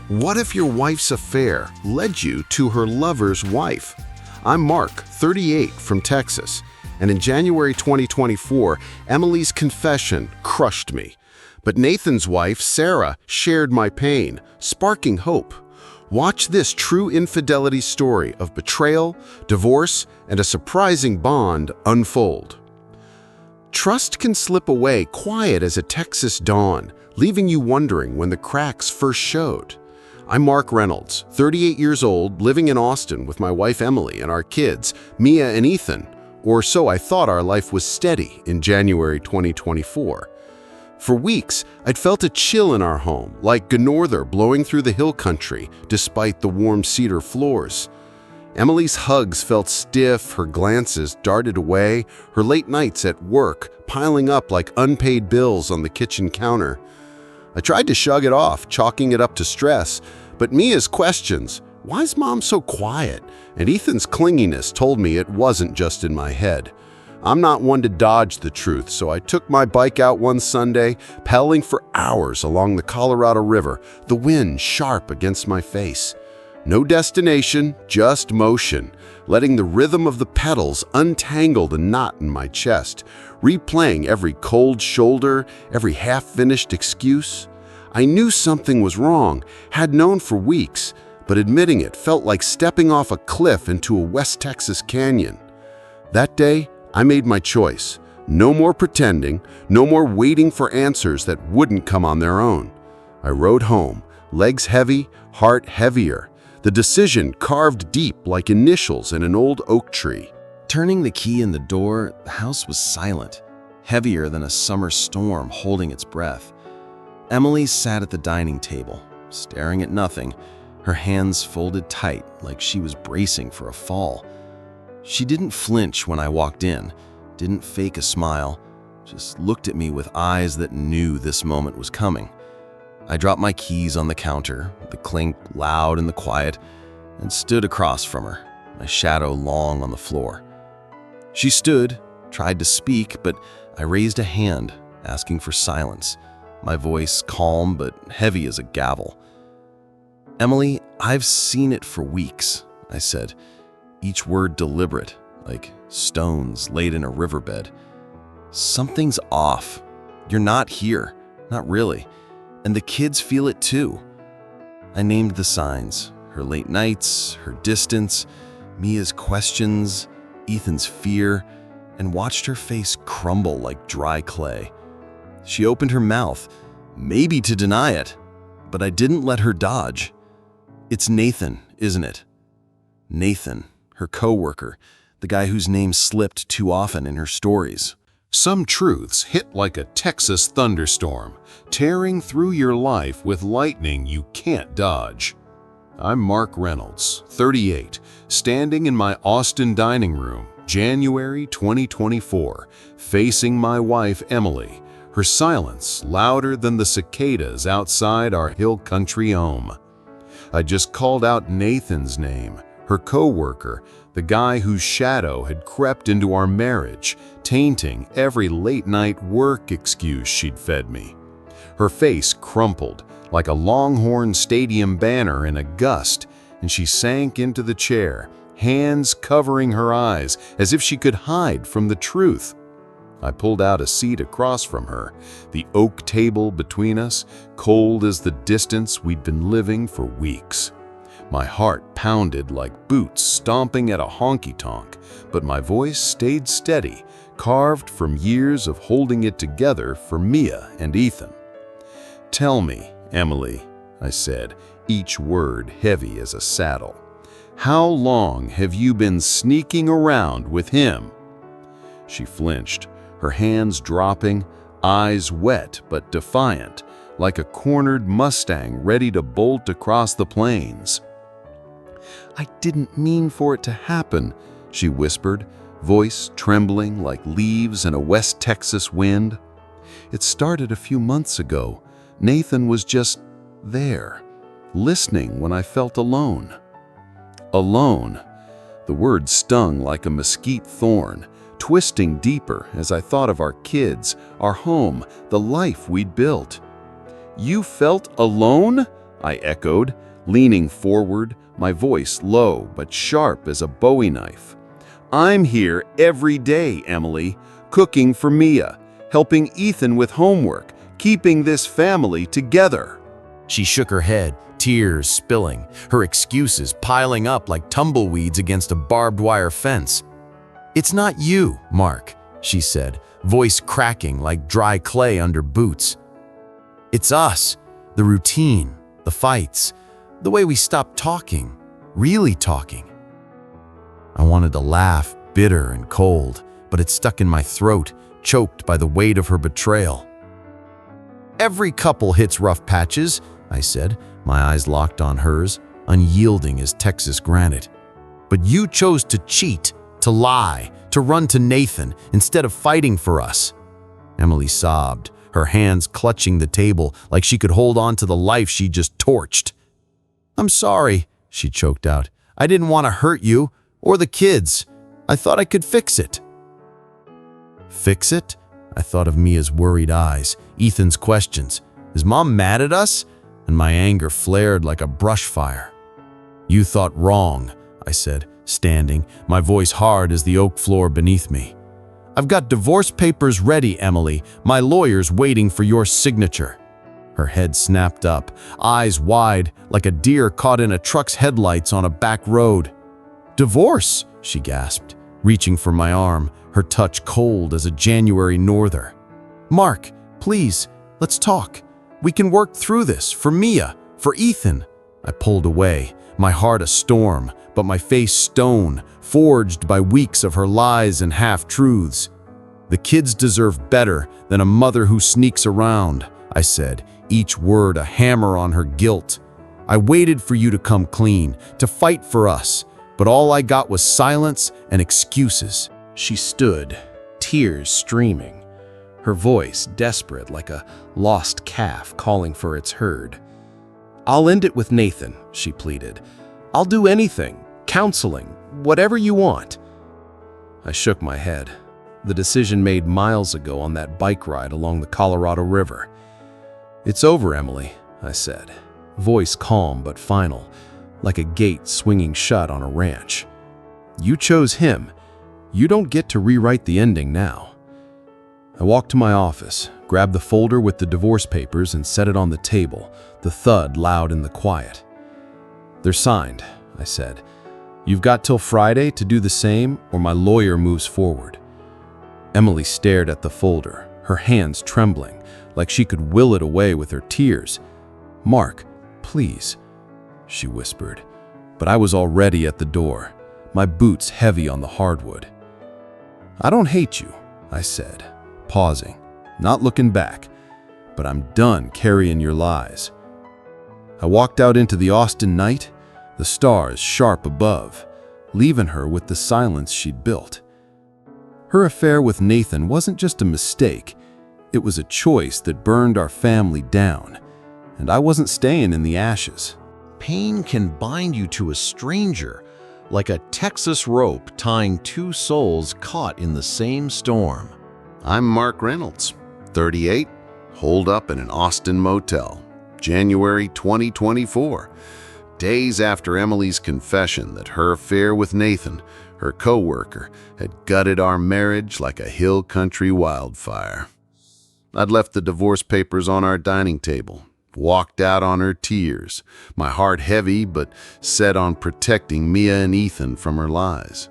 What if your wife's affair led you to her lover's wife? I'm Mark, 38, from Texas, and in January 2024, Emily's confession crushed me. But Nathan's wife, Sarah, shared my pain, sparking hope. Watch this true infidelity story of betrayal, divorce, and a surprising bond unfold. Trust can slip away quiet as a Texas dawn, leaving you wondering when the cracks first showed. I'm Mark Reynolds, 38 years old, living in Austin with my wife Emily and our kids, Mia and Ethan, or so I thought. Our life was steady in January 2024. For weeks, I'd felt a chill in our home, like Gnorther blowing through the hill country despite the warm cedar floors. Emily's hugs felt stiff, her glances darted away, her late nights at work piling up like unpaid bills on the kitchen counter. I tried to shrug it off, chalking it up to stress, but Mia's questions, "Why's Mom so quiet?" and Ethan's clinginess told me it wasn't just in my head. I'm not one to dodge the truth, so I took my bike out one Sunday, pedaling for hours along the Colorado River, the wind sharp against my face. No destination, just motion, letting the rhythm of the pedals untangle the knot in my chest, replaying every cold shoulder, every half-finished excuse. I knew something was wrong, had known for weeks, but admitting it felt like stepping off a cliff into a West Texas canyon. That day, I made my choice. No more pretending, no more waiting for answers that wouldn't come on their own. I rode home, legs heavy, heart heavier. The decision carved deep like initials in an old oak tree. Turning the key in the door, the house was silent, heavier than a summer storm holding its breath. Emily sat at the dining table, staring at nothing, her hands folded tight like she was bracing for a fall. She didn't flinch when I walked in, didn't fake a smile, just looked at me with eyes that knew this moment was coming. I dropped my keys on the counter, the clink loud in the quiet, and stood across from her, my shadow long on the floor. She stood, tried to speak, but I raised a hand, asking for silence, my voice calm but heavy as a gavel. "Emily, I've seen it for weeks," I said, each word deliberate, like stones laid in a riverbed. "Something's off. You're not here, not really. And the kids feel it too." I named the signs, her late nights, her distance, Mia's questions, Ethan's fear, and watched her face crumble like dry clay. She opened her mouth, maybe to deny it, but I didn't let her dodge. "It's Nathan, isn't it?" Nathan, her coworker, the guy whose name slipped too often in her stories. Some truths hit like a Texas thunderstorm, tearing through your life with lightning you can't dodge. I'm Mark Reynolds, 38, standing in my Austin dining room, January 2024, facing my wife Emily, her silence louder than the cicadas outside our hill country home. I just called out Nathan's name, her coworker, the guy whose shadow had crept into our marriage, tainting every late-night work excuse she'd fed me. Her face crumpled like a Longhorn Stadium banner in a gust, and she sank into the chair, hands covering her eyes as if she could hide from the truth. I pulled out a seat across from her, the oak table between us, cold as the distance we'd been living for weeks. My heart pounded like boots stomping at a honky-tonk, but my voice stayed steady, carved from years of holding it together for Mia and Ethan. "Tell me, Emily," I said, each word heavy as a saddle. "How long have you been sneaking around with him?" She flinched, her hands dropping, eyes wet but defiant, like a cornered Mustang ready to bolt across the plains. "I didn't mean for it to happen," she whispered, voice trembling like leaves in a West Texas wind. "It started a few months ago. Nathan was just there, listening when I felt alone." Alone. The word stung like a mesquite thorn, twisting deeper as I thought of our kids, our home, the life we'd built. "You felt alone?" I echoed, leaning forward, my voice low but sharp as a Bowie knife. "I'm here every day, Emily, cooking for Mia, helping Ethan with homework, keeping this family together." She shook her head, tears spilling, her excuses piling up like tumbleweeds against a barbed wire fence. "It's not you, Mark," she said, voice cracking like dry clay under boots. "It's us, the routine, the fights, the way we stopped talking, really talking." I wanted to laugh, bitter and cold, but it stuck in my throat, choked by the weight of her betrayal. "Every couple hits rough patches," I said, my eyes locked on hers, unyielding as Texas granite. "But you chose to cheat, to lie, to run to Nathan instead of fighting for us." Emily sobbed, her hands clutching the table like she could hold on to the life she just torched. "I'm sorry," she choked out. "I didn't want to hurt you or the kids. I thought I could fix it." Fix it? I thought of Mia's worried eyes, Ethan's questions. Is Mom mad at us? And my anger flared like a brush fire. "You thought wrong," I said, standing, my voice hard as the oak floor beneath me. "I've got divorce papers ready, Emily. My lawyer's waiting for your signature." Her head snapped up, eyes wide, like a deer caught in a truck's headlights on a back road. "Divorce?" she gasped, reaching for my arm, her touch cold as a January norther. "Mark, please, let's talk. We can work through this, for Mia, for Ethan." I pulled away, my heart a storm, but my face stone, forged by weeks of her lies and half-truths. "The kids deserve better than a mother who sneaks around," I said, each word a hammer on her guilt. "I waited for you to come clean, to fight for us, but all I got was silence and excuses." She stood, tears streaming, her voice desperate like a lost calf calling for its herd. "I'll end it with Nathan," she pleaded. "I'll do anything, counseling, whatever you want." I shook my head. The decision made miles ago on that bike ride along the Colorado River. "It's over, Emily," I said, voice calm but final, like a gate swinging shut on a ranch. "You chose him. You don't get to rewrite the ending now." I walked to my office, grabbed the folder with the divorce papers and set it on the table, the thud loud in the quiet. "They're signed," I said. "You've got till Friday to do the same or my lawyer moves forward." Emily stared at the folder, her hands trembling, like she could will it away with her tears. "Mark, please," she whispered, but I was already at the door, my boots heavy on the hardwood. "I don't hate you," I said, pausing, not looking back, "but I'm done carrying your lies." I walked out into the Austin night, the stars sharp above, leaving her with the silence she'd built. Her affair with Nathan wasn't just a mistake, it was a choice that burned our family down, and I wasn't staying in the ashes. Pain can bind you to a stranger, like a Texas rope tying two souls caught in the same storm. I'm Mark Reynolds, 38, holed up in an Austin motel, January 2024, days after Emily's confession that her affair with Nathan, her co-worker, had gutted our marriage like a hill country wildfire. I'd left the divorce papers on our dining table, walked out on her tears, my heart heavy but set on protecting Mia and Ethan from her lies.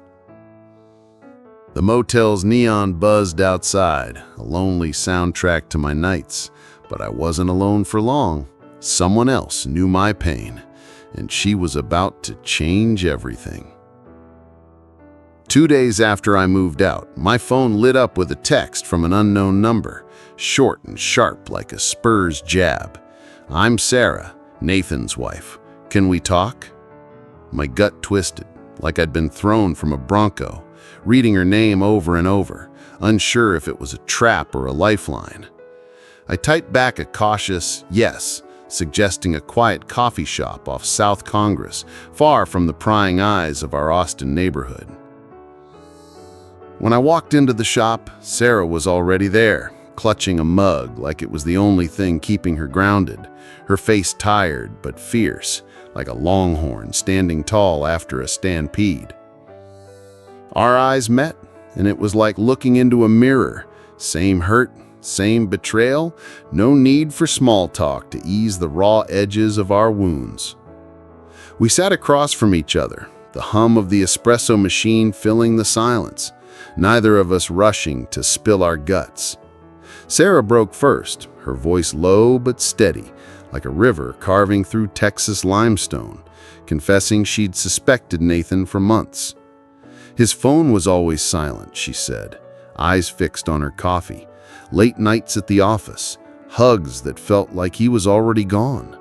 The motel's neon buzzed outside, a lonely soundtrack to my nights, but I wasn't alone for long. Someone else knew my pain, and she was about to change everything. 2 days after I moved out, my phone lit up with a text from an unknown number, short and sharp like a Spurs jab. "I'm Sarah, Nathan's wife. Can we talk?" My gut twisted, like I'd been thrown from a Bronco, reading her name over and over, unsure if it was a trap or a lifeline. I typed back a cautious yes, suggesting a quiet coffee shop off South Congress, far from the prying eyes of our Austin neighborhood. When I walked into the shop, Sarah was already there, clutching a mug like it was the only thing keeping her grounded, her face tired but fierce, like a longhorn standing tall after a stampede. Our eyes met, and it was like looking into a mirror. Same hurt, same betrayal, no need for small talk to ease the raw edges of our wounds. We sat across from each other, the hum of the espresso machine filling the silence, neither of us rushing to spill our guts. Sarah broke first, her voice low but steady, like a river carving through Texas limestone, confessing she'd suspected Nathan for months. His phone was always silent, she said, eyes fixed on her coffee, late nights at the office, hugs that felt like he was already gone.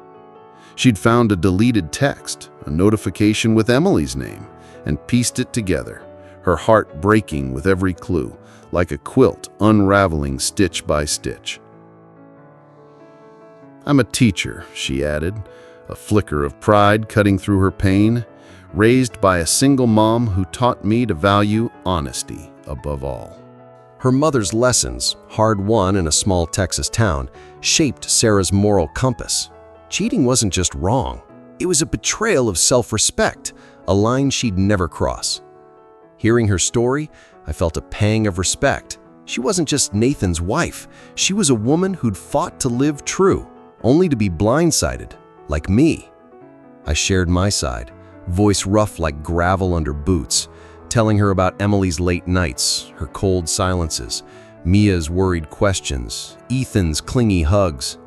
She'd found a deleted text, a notification with Emily's name, and pieced it together, her heart breaking with every clue, like a quilt unraveling stitch by stitch. "I'm a teacher," she added, a flicker of pride cutting through her pain, raised by a single mom who taught me to value honesty above all. Her mother's lessons, hard-won in a small Texas town, shaped Sarah's moral compass. Cheating wasn't just wrong. It was a betrayal of self-respect, a line she'd never cross. Hearing her story, I felt a pang of respect. She wasn't just Nathan's wife. She was a woman who'd fought to live true, only to be blindsided, like me. I shared my side, voice rough like gravel under boots, telling her about Emily's late nights, her cold silences, Mia's worried questions, Ethan's clingy hugs.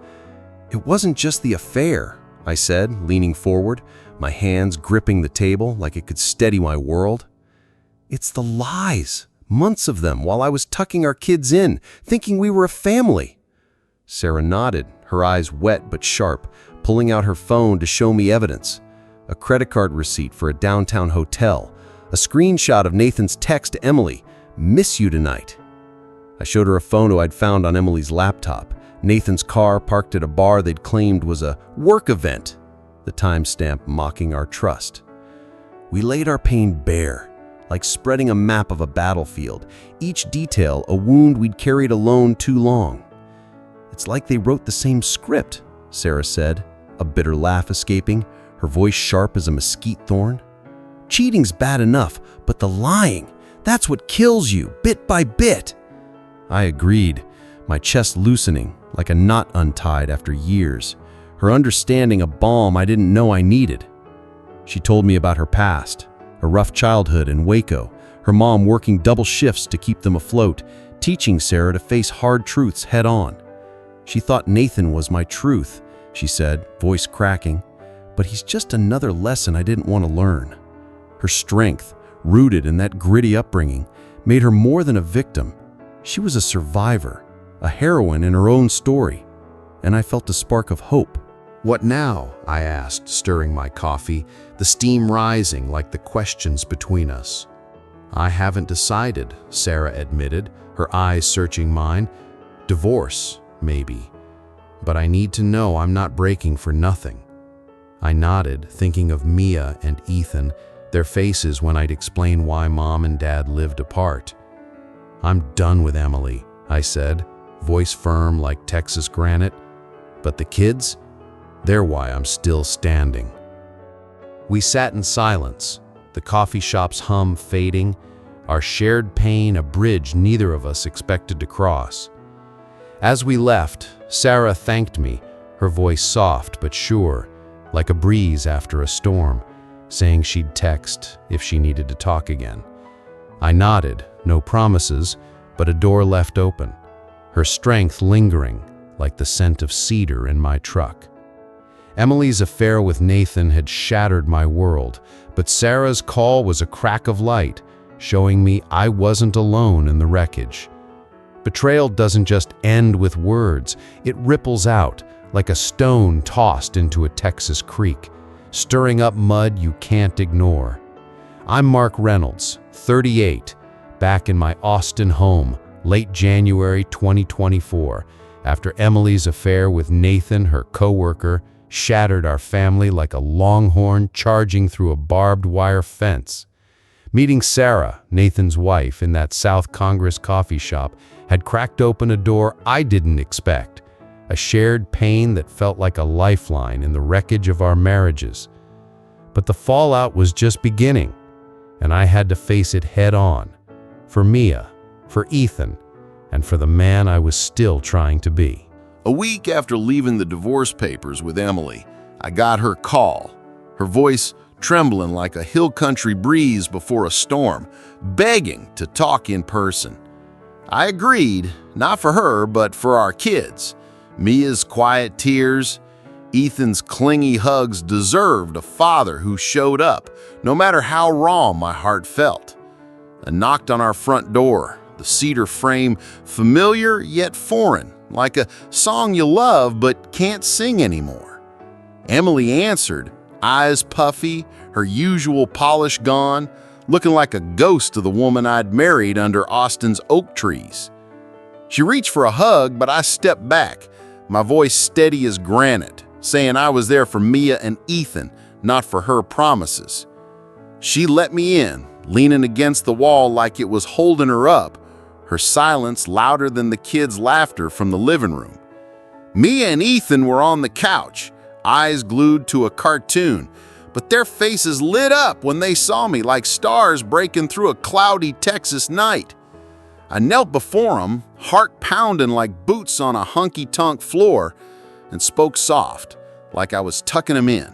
"It wasn't just the affair," I said, leaning forward, my hands gripping the table like it could steady my world. "It's the lies, months of them while I was tucking our kids in, thinking we were a family." Sarah nodded, her eyes wet but sharp, pulling out her phone to show me evidence. A credit card receipt for a downtown hotel, a screenshot of Nathan's text to Emily, "Miss you tonight." I showed her a photo I'd found on Emily's laptop, Nathan's car parked at a bar they'd claimed was a work event, the timestamp mocking our trust. We laid our pain bare, like spreading a map of a battlefield, each detail a wound we'd carried alone too long. "It's like they wrote the same script," Sarah said, a bitter laugh escaping, her voice sharp as a mesquite thorn. "Cheating's bad enough, but the lying, that's what kills you, bit by bit." I agreed, my chest loosening, like a knot untied after years, her understanding a balm I didn't know I needed. She told me about her past, a rough childhood in Waco, her mom working double shifts to keep them afloat, teaching Sarah to face hard truths head on. She thought Nathan was my truth, she said, voice cracking, but he's just another lesson I didn't want to learn. Her strength, rooted in that gritty upbringing, made her more than a victim. She was a survivor, a heroine in her own story, and I felt a spark of hope. "What now?" I asked, stirring my coffee, the steam rising like the questions between us. "I haven't decided," Sarah admitted, her eyes searching mine. "Divorce, maybe. But I need to know I'm not breaking for nothing." I nodded, thinking of Mia and Ethan, their faces when I'd explain why Mom and Dad lived apart. "I'm done with Emily," I said, voice firm like Texas granite. "But the kids? They're why I'm still standing." We sat in silence, the coffee shop's hum fading, our shared pain a bridge neither of us expected to cross. As we left, Sarah thanked me, her voice soft but sure, like a breeze after a storm, saying she'd text if she needed to talk again. I nodded, no promises, but a door left open, her strength lingering like the scent of cedar in my truck. Emily's affair with Nathan had shattered my world, but Sarah's call was a crack of light, showing me I wasn't alone in the wreckage. Betrayal doesn't just end with words, it ripples out like a stone tossed into a Texas creek, stirring up mud you can't ignore. I'm Mark Reynolds, 38, back in my Austin home, late January 2024, after Emily's affair with Nathan, her coworker, shattered our family like a longhorn charging through a barbed wire fence. Meeting Sarah, Nathan's wife, in that South Congress coffee shop had cracked open a door I didn't expect, a shared pain that felt like a lifeline in the wreckage of our marriages. But the fallout was just beginning, and I had to face it head on, for Mia, for Ethan, and for the man I was still trying to be. A week after leaving the divorce papers with Emily, I got her call, her voice trembling like a hill country breeze before a storm, begging to talk in person. I agreed, not for her, but for our kids. Mia's quiet tears, Ethan's clingy hugs deserved a father who showed up, no matter how raw my heart felt. I knocked on our front door, the cedar frame familiar yet foreign, like a song you love but can't sing anymore. Emily answered, eyes puffy, her usual polish gone, looking like a ghost of the woman I'd married under Austin's oak trees. She reached for a hug, but I stepped back, my voice steady as granite, saying I was there for Mia and Ethan, not for her promises. She let me in, leaning against the wall like it was holding her up, her silence louder than the kids' laughter from the living room. Mia and Ethan were on the couch, eyes glued to a cartoon, but their faces lit up when they saw me like stars breaking through a cloudy Texas night. I knelt before them, heart pounding like boots on a honky-tonk floor, and spoke soft, like I was tucking them in.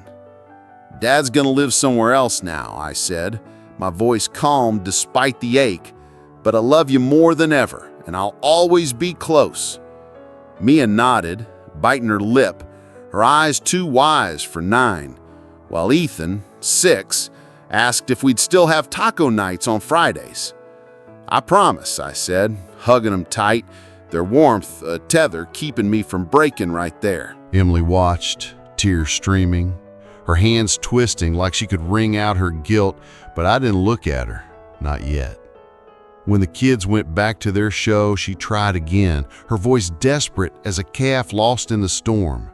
"Dad's gonna live somewhere else now," I said, my voice calm despite the ache, "but I love you more than ever, and I'll always be close." Mia nodded, biting her lip, her eyes too wise for 9, while Ethan, 6, asked if we'd still have taco nights on Fridays. "I promise," I said, hugging them tight, their warmth a tether keeping me from breaking right there. Emily watched, tears streaming, her hands twisting like she could wring out her guilt, but I didn't look at her, not yet. When the kids went back to their show, she tried again, her voice desperate as a calf lost in the storm.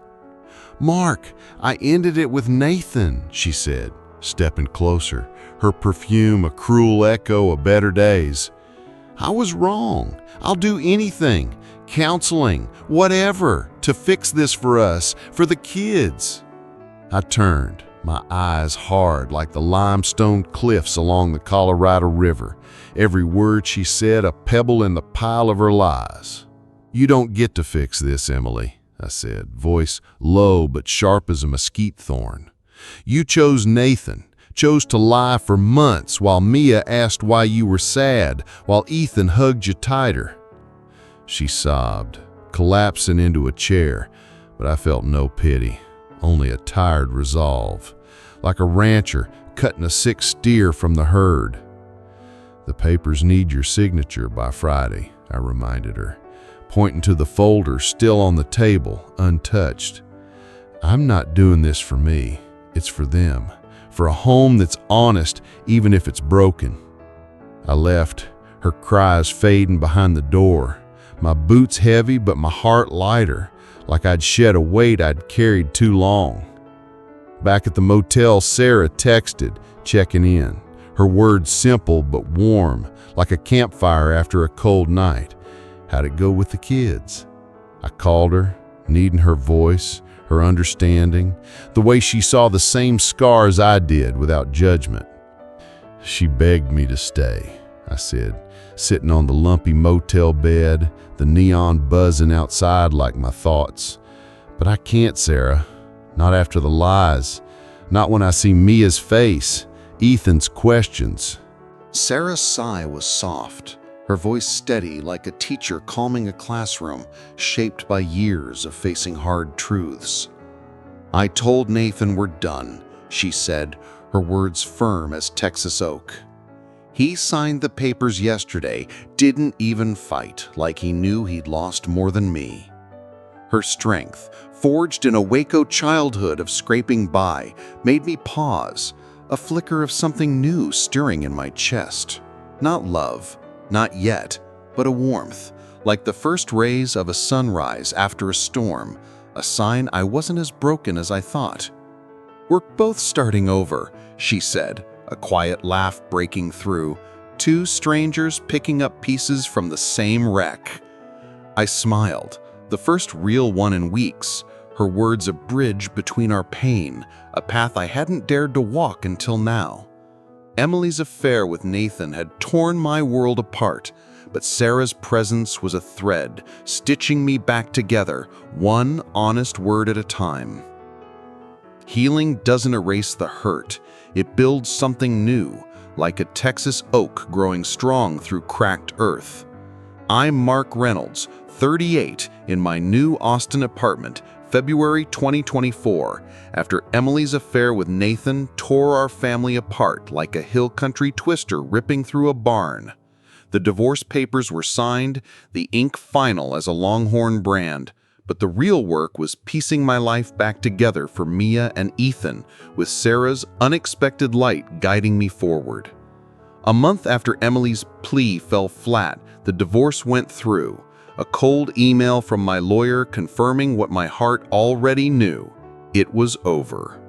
"Mark, I ended it with Nathan," she said, stepping closer, her perfume a cruel echo of better days. "I was wrong. I'll do anything, counseling, whatever, to fix this for us, for the kids." I turned, my eyes hard like the limestone cliffs along the Colorado River, every word she said a pebble in the pile of her lies. "You don't get to fix this, Emily," I said, voice low but sharp as a mesquite thorn. "You chose Nathan, chose to lie for months while Mia asked why you were sad, while Ethan hugged you tighter." She sobbed, collapsing into a chair, but I felt no pity, only a tired resolve, like a rancher cutting a sick steer from the herd. "The papers need your signature by Friday," I reminded her, pointing to the folder still on the table, untouched. "I'm not doing this for me, it's for them, for a home that's honest even if it's broken." I left, her cries fading behind the door, my boots heavy but my heart lighter, like I'd shed a weight I'd carried too long. Back at the motel, Sarah texted, checking in, her words simple but warm, like a campfire after a cold night. How'd it go with the kids? I called her, needing her voice, her understanding, the way she saw the same scars I did without judgment. "She begged me to stay," I said, sitting on the lumpy motel bed, the neon buzzing outside like my thoughts. "But I can't, Sarah. Not after the lies. Not when I see Mia's face, Ethan's questions." Sarah's sigh was soft, her voice steady like a teacher calming a classroom shaped by years of facing hard truths. "I told Nathan we're done," she said, her words firm as Texas oak. "He signed the papers yesterday, didn't even fight, like he knew he'd lost more than me." Her strength, forged in a Waco childhood of scraping by, made me pause, a flicker of something new stirring in my chest. Not love, not yet, but a warmth, like the first rays of a sunrise after a storm, a sign I wasn't as broken as I thought. "We're both starting over," she said, a quiet laugh breaking through, two strangers picking up pieces from the same wreck. I smiled, the first real one in weeks, her words a bridge between our pain, a path I hadn't dared to walk until now. Emily's affair with Nathan had torn my world apart, but Sarah's presence was a thread, stitching me back together, one honest word at a time. Healing doesn't erase the hurt, it builds something new, like a Texas oak growing strong through cracked earth. I'm Mark Reynolds, 38, in my new Austin apartment, February 2024, after Emily's affair with Nathan tore our family apart like a hill country twister ripping through a barn. The divorce papers were signed, the ink final as a Longhorn brand, but the real work was piecing my life back together for Mia and Ethan, with Sarah's unexpected light guiding me forward. A month after Emily's plea fell flat, the divorce went through. A cold email from my lawyer confirming what my heart already knew. It was over.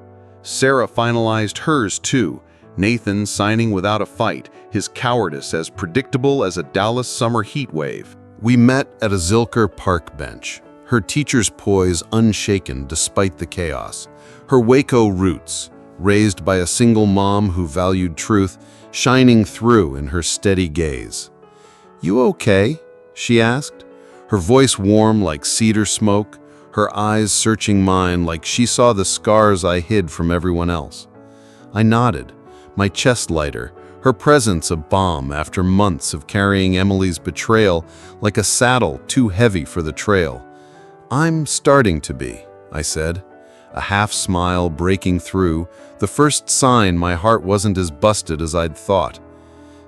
Sarah finalized hers too, Nathan signing without a fight, his cowardice as predictable as a Dallas summer heat wave. We met at a Zilker park bench, her teacher's poise unshaken despite the chaos, her Waco roots, raised by a single mom who valued truth, shining through in her steady gaze. "You okay?" she asked, her voice warm like cedar smoke, her eyes searching mine like she saw the scars I hid from everyone else. I nodded, my chest lighter, her presence a balm after months of carrying Emily's betrayal like a saddle too heavy for the trail. "I'm starting to be," I said, a half smile breaking through, the first sign my heart wasn't as busted as I'd thought.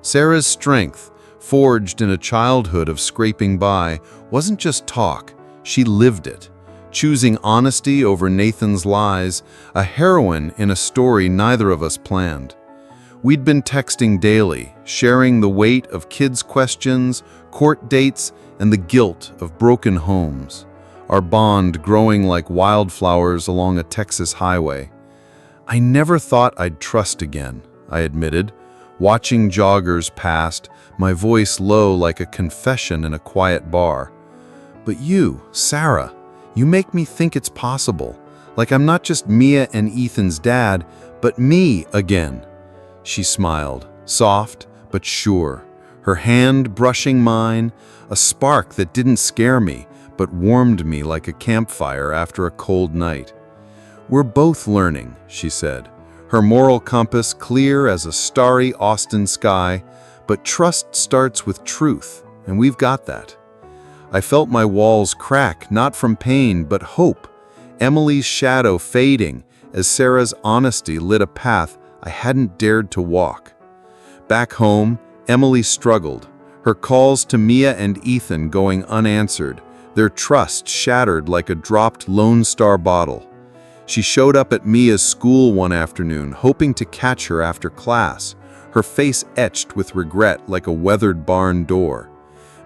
Sarah's strength, forged in a childhood of scraping by, wasn't just talk, she lived it, choosing honesty over Nathan's lies, a heroine in a story neither of us planned. We'd been texting daily, sharing the weight of kids' questions, court dates, and the guilt of broken homes, our bond growing like wildflowers along a Texas highway. "I never thought I'd trust again," I admitted, watching joggers past, my voice low like a confession in a quiet bar. "But you, Sarah, you make me think it's possible, like I'm not just Mia and Ethan's dad, but me again." She smiled, soft but sure, her hand brushing mine, a spark that didn't scare me, but warmed me like a campfire after a cold night. "We're both learning," she said, her moral compass clear as a starry Austin sky, but trust starts with truth, and we've got that. I felt my walls crack, not from pain, but hope, Emily's shadow fading as Sarah's honesty lit a path I hadn't dared to walk. Back home, Emily struggled, her calls to Mia and Ethan going unanswered, their trust shattered like a dropped Lone Star bottle. She showed up at Mia's school one afternoon, hoping to catch her after class, her face etched with regret like a weathered barn door.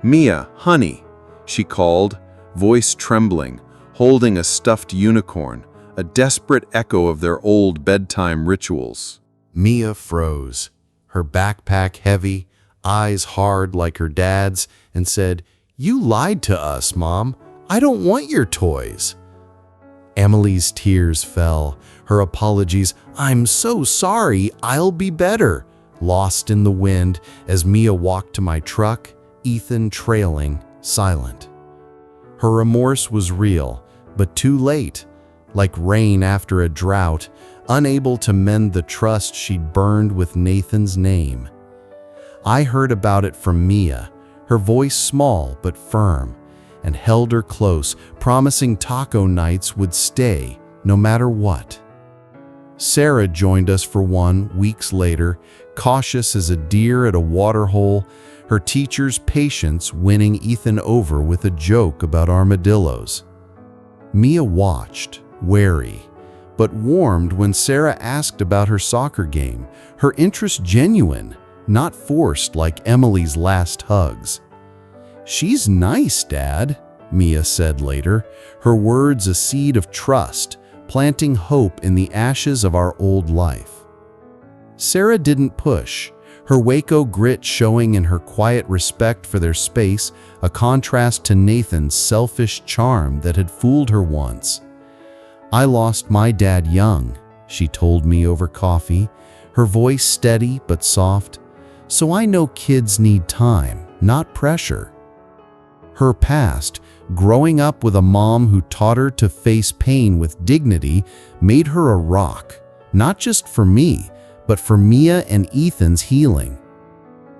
"Mia, honey," she called, voice trembling, holding a stuffed unicorn, a desperate echo of their old bedtime rituals. Mia froze, her backpack heavy, eyes hard like her dad's, and said, "You lied to us, Mom. I don't want your toys." Emily's tears fell, her apologies, "I'm so sorry, I'll be better," lost in the wind as Mia walked to my truck, Ethan trailing, silent. Her remorse was real, but too late, like rain after a drought, unable to mend the trust she'd burned with Nathan's name. I heard about it from Mia, her voice small but firm, and held her close, promising taco nights would stay no matter what. Sarah joined us for one weeks later, cautious as a deer at a waterhole, her teacher's patience winning Ethan over with a joke about armadillos. Mia watched, wary, but warmed when Sarah asked about her soccer game, her interest genuine, not forced like Emily's last hugs. "She's nice, Dad," Mia said later, her words a seed of trust, planting hope in the ashes of our old life. Sarah didn't push, her Waco grit showing in her quiet respect for their space, a contrast to Nathan's selfish charm that had fooled her once. "I lost my dad young," she told me over coffee, her voice steady but soft, "so I know kids need time, not pressure." Her past, growing up with a mom who taught her to face pain with dignity, made her a rock, not just for me, but for Mia and Ethan's healing.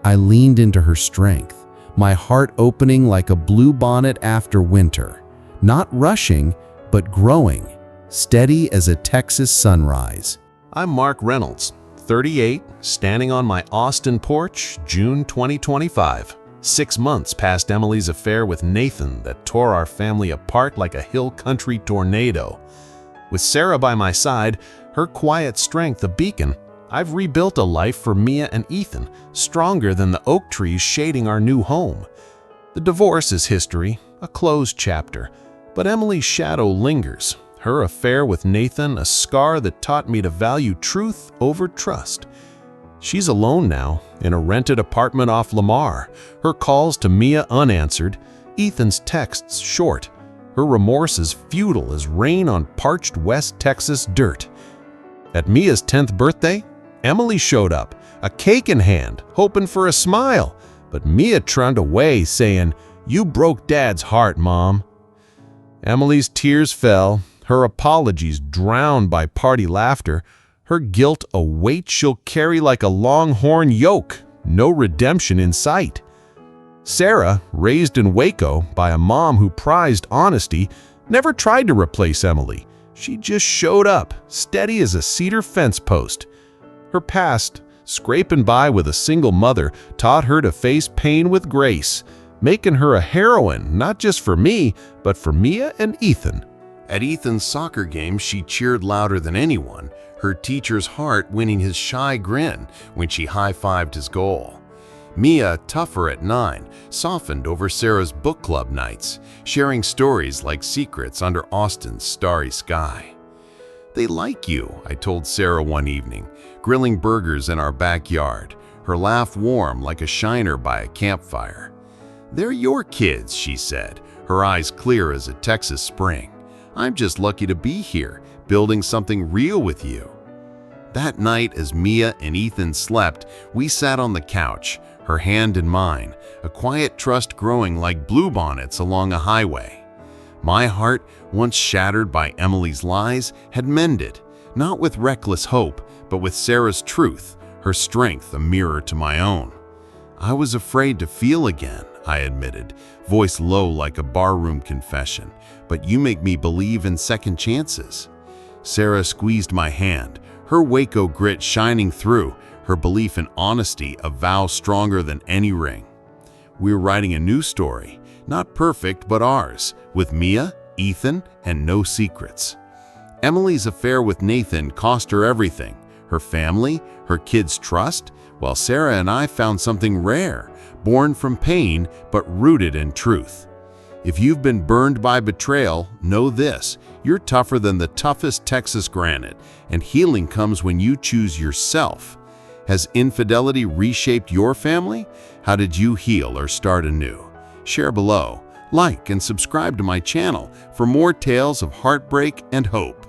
I leaned into her strength, my heart opening like a bluebonnet after winter, not rushing, but growing, steady as a Texas sunrise. I'm Mark Reynolds, 38, standing on my Austin porch, June 2025. 6 months past Emily's affair with Nathan that tore our family apart like a hill country tornado. With Sarah by my side, her quiet strength a beacon, I've rebuilt a life for Mia and Ethan, stronger than the oak trees shading our new home. The divorce is history, a closed chapter, but Emily's shadow lingers. Her affair with Nathan, a scar that taught me to value truth over trust. She's alone now, in a rented apartment off Lamar, her calls to Mia unanswered, Ethan's texts short, her remorse as futile as rain on parched West Texas dirt. At Mia's 10th birthday, Emily showed up, a cake in hand, hoping for a smile, but Mia turned away, saying, "You broke Dad's heart, Mom." Emily's tears fell, her apologies drowned by party laughter, her guilt a weight she'll carry like a longhorn yoke, no redemption in sight. Sarah, raised in Waco by a mom who prized honesty, never tried to replace Emily. She just showed up, steady as a cedar fence post. Her past, scraping by with a single mother, taught her to face pain with grace, making her a heroine not just for me, but for Mia and Ethan. At Ethan's soccer game, she cheered louder than anyone, her teacher's heart winning his shy grin when she high-fived his goal. Mia, tougher at 9, softened over Sarah's book club nights, sharing stories like secrets under Austin's starry sky. "They like you," I told Sarah one evening, grilling burgers in our backyard, her laugh warm like a shiner by a campfire. "They're your kids," she said, her eyes clear as a Texas spring. "I'm just lucky to be here, building something real with you." That night, as Mia and Ethan slept, we sat on the couch, her hand in mine, a quiet trust growing like bluebonnets along a highway. My heart, once shattered by Emily's lies, had mended, not with reckless hope, but with Sarah's truth, her strength a mirror to my own. "I was afraid to feel again," I admitted, voice low like a barroom confession, "but you make me believe in second chances." Sarah squeezed my hand, her Waco grit shining through, her belief in honesty a vow stronger than any ring. We're writing a new story, not perfect but ours, with Mia, Ethan, and no secrets. Emily's affair with Nathan cost her everything, her family, her kids' trust, while Sarah and I found something rare, born from pain but rooted in truth. If you've been burned by betrayal, know this: you're tougher than the toughest Texas granite, and healing comes when you choose yourself. Has infidelity reshaped your family? How did you heal or start anew? Share below, like and subscribe to my channel for more tales of heartbreak and hope.